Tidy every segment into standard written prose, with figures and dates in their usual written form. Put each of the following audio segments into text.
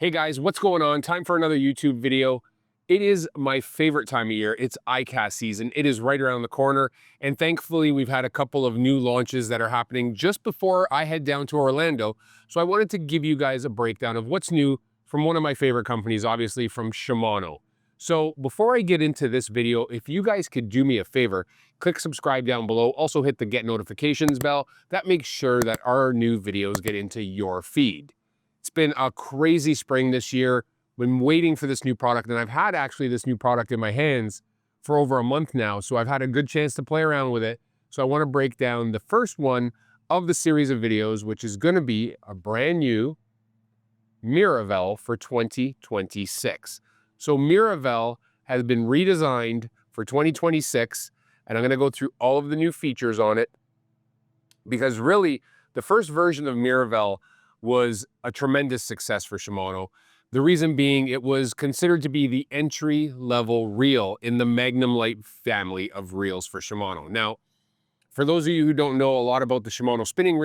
Hey guys, what's going on? Time for another YouTube video. It is my favorite time of year. It's iCast season. It is right around the corner. And thankfully, we've had a couple of new launches that are happening just before I head down to Orlando. So I wanted to give you guys a breakdown of what's new from one of my favorite companies, obviously from Shimano. So before I get into this video, if you guys could do me a favor, click subscribe down below. Also hit the get notifications bell. That makes sure that our new videos get into your feed. It's been a crazy spring this year. Been waiting for this new product, and I've had actually this new product in my hands for over a month now, so I've had a good chance to play around with it. So I want to break down the first one of the series of videos, which is going to be a brand new Miravel for 2026. So Miravel has been redesigned for 2026, and I'm going to go through all of the new features on it, because really the first version of Miravel was a tremendous success for Shimano. The reason being, it was considered to be the entry-level reel in the Magnumlite family of reels for Shimano. Now, for those of you who don't know a lot about the Shimano spinning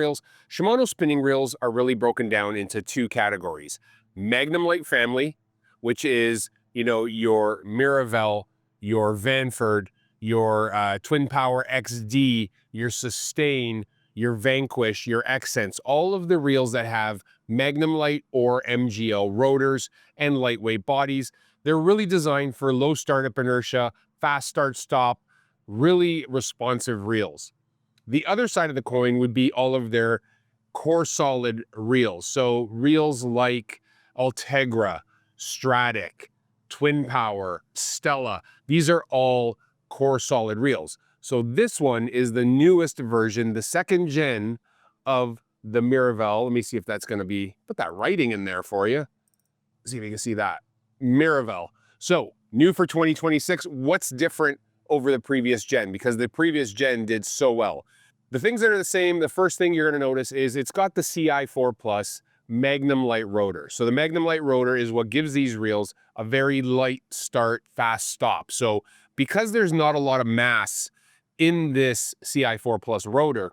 reels are really broken down into two categories. Magnumlite family, which is, your Miravel, your Vanford, your Twin Power XD, your Sustain, your Vanquish, your Accents, all of the reels that have Magnumlite or MGL rotors and lightweight bodies. They're really designed for low startup inertia, fast start-stop, really responsive reels. The other side of the coin would be all of their core solid reels. So reels like Ultegra, Stratic, Twin Power, Stella, these are all core solid reels. So this one is the newest version, the second gen of the Miravel. Let me see if that's going to be, put that writing in there for you. See if you can see that. Miravel. So new for 2026. What's different over the previous gen? Because the previous gen did so well. The things that are the same, the first thing you're going to notice is it's got the CI4 Plus Magnumlite rotor. So the Magnumlite rotor is what gives these reels a very light start, fast stop. So because there's not a lot of mass in this CI4 Plus rotor,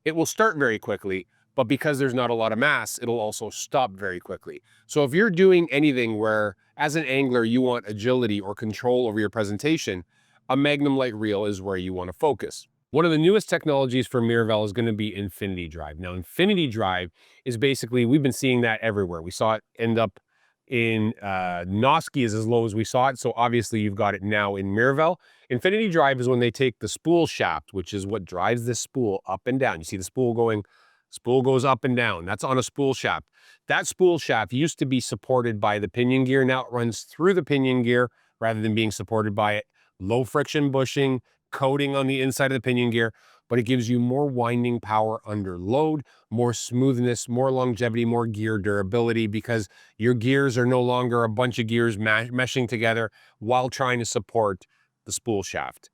it will start very quickly, but because there's not a lot of mass, it'll also stop very quickly. So if you're doing anything where, as an angler, you want agility or control over your presentation, a Magnumlite reel is where you want to focus. One of the newest technologies for Miravel is going to be Infinity Drive. Now, Infinity Drive is basically, we've been seeing that everywhere. We saw it end up in Noski is as low as we saw it, so obviously you've got it now in Miravel. Infinity Drive is when they take the spool shaft, which is what drives this spool up and down. You see the spool going, spool goes up and down. That's on a spool shaft. That spool shaft used to be supported by the pinion gear. Now it runs through the pinion gear rather than being supported by it. Low friction bushing, coating on the inside of the pinion gear, but it gives you more winding power under load, more smoothness, more longevity, more gear durability, because your gears are no longer a bunch of gears meshing together while trying to support the spool shaft.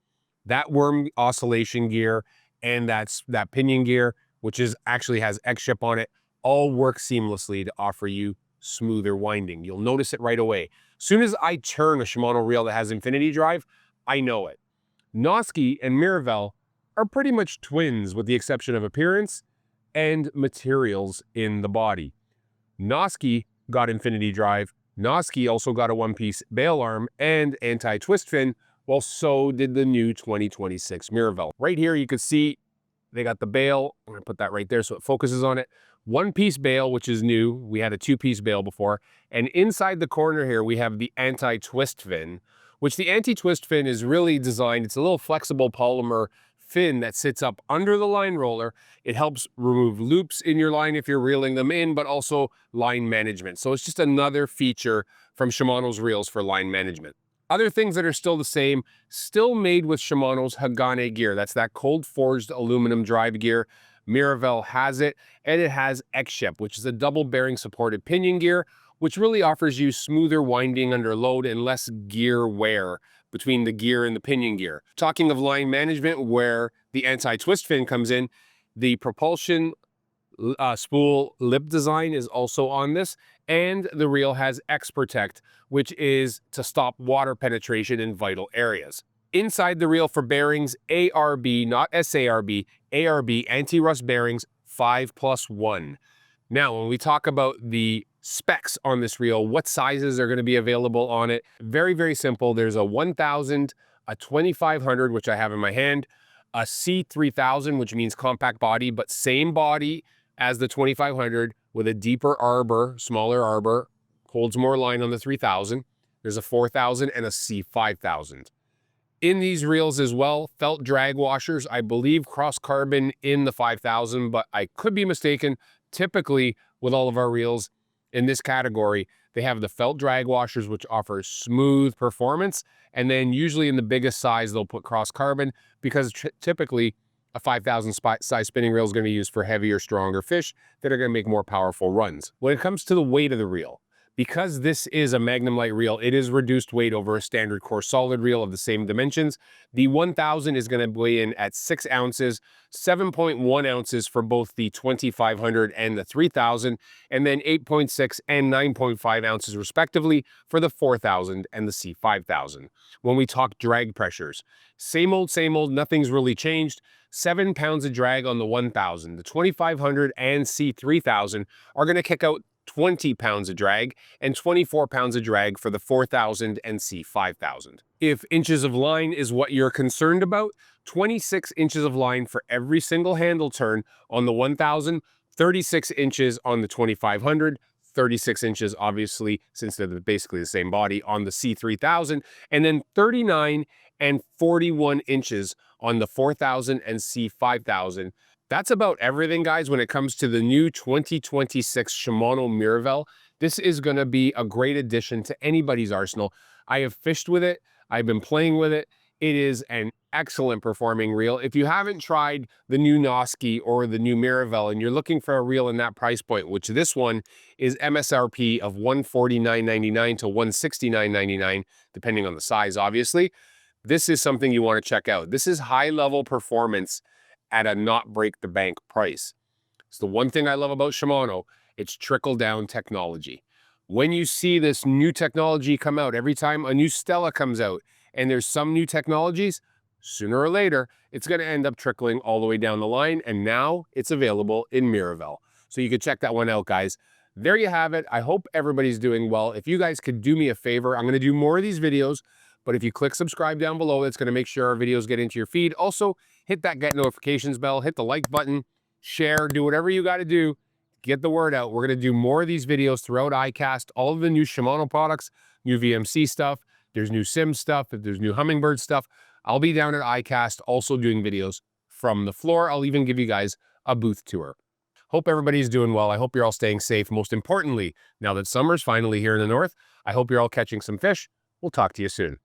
That worm oscillation gear and that pinion gear, which actually has X-Ship on it, all work seamlessly to offer you smoother winding. You'll notice it right away. As soon as I turn a Shimano reel that has Infinity Drive, I know it. Noski and Miravel are pretty much twins with the exception of appearance and materials in the body. Noski got Infinity Drive. Noski also got a one-piece bail arm and anti-twist fin, while so did the new 2026 Miravel. Right here you can see they got the bail. I'm going to put that right there so it focuses on it. One-piece bail, which is new. We had a two-piece bail before. And inside the corner here we have the anti-twist fin, which the anti-twist fin is really designed, it's a little flexible polymer fin that sits up under the line roller. It helps remove loops in your line if you're reeling them in, but also line management. So it's just another feature from Shimano's reels for line management. Other things that are still the same, still made with Shimano's Hagane Gear. That's that cold forged aluminum drive gear. Miravel has it, and it has X-Ship, which is a double bearing supported pinion gear, which really offers you smoother winding under load and less gear wear between the gear and the pinion gear. Talking of line management, where the anti-twist fin comes in, the propulsion spool lip design is also on this, and the reel has X-Protect, which is to stop water penetration in vital areas. Inside the reel for bearings, ARB, not SARB, ARB anti-rust bearings 5+1. Now, when we talk about the specs on this reel, what sizes are going to be available on it. Very, very simple. There's a 1000, a 2500, which I have in my hand, a C3000, which means compact body, but same body as the 2500 with a deeper arbor, smaller arbor, holds more line on the 3000. There's a 4000 and a C5000. In these reels as well, felt drag washers, I believe cross carbon in the 5000, but I could be mistaken. Typically, with all of our reels in this category, they have the felt drag washers, which offer smooth performance. And then usually in the biggest size, they'll put cross carbon because typically a 5000 size spinning reel is going to be used for heavier, stronger fish that are going to make more powerful runs. When it comes to the weight of the reel, because this is a Magnumlite reel, it is reduced weight over a standard core solid reel of the same dimensions. The 1000 is going to weigh in at 6 ounces, 7.1 ounces for both the 2500 and the 3000, and then 8.6 and 9.5 ounces respectively for the 4000 and the C5000. When we talk drag pressures, same old, nothing's really changed. 7 pounds of drag on the 1000. The 2500 and C3000 are going to kick out 20 pounds of drag and 24 pounds of drag for the 4000 and C5000. If inches of line is what you're concerned about, 26 inches of line for every single handle turn on the 1000, 36 inches on the 2500, 36 inches, obviously, since they're basically the same body, on the C3000, and then 39 and 41 inches on the 4000 and C5000. That's about everything, guys, when it comes to the new 2026 Shimano Miravel. This is going to be a great addition to anybody's arsenal. I have fished with it. I've been playing with it. It is an excellent performing reel. If you haven't tried the new Noski or the new Miravel and you're looking for a reel in that price point, which this one is MSRP of $149.99 to $169.99, depending on the size, obviously, this is something you want to check out. This is high-level performance at a not break the bank price. It's the one thing I love about Shimano. It's trickle-down technology. When you see this new technology come out, every time a new Stella comes out and there's some new technologies, sooner or later, it's going to end up trickling all the way down the line. And now it's available in Miravel. So you can check that one out, guys. There you have it. I hope everybody's doing well. If you guys could do me a favor, I'm going to do more of these videos. But if you click subscribe down below, it's going to make sure our videos get into your feed. Also, hit that get notifications bell, hit the like button, share, do whatever you got to do. Get the word out. We're going to do more of these videos throughout iCast, all of the new Shimano products, new VMC stuff. There's new Sim stuff. There's new Hummingbird stuff. I'll be down at iCast also doing videos from the floor. I'll even give you guys a booth tour. Hope everybody's doing well. I hope you're all staying safe. Most importantly, now that summer's finally here in the north, I hope you're all catching some fish. We'll talk to you soon.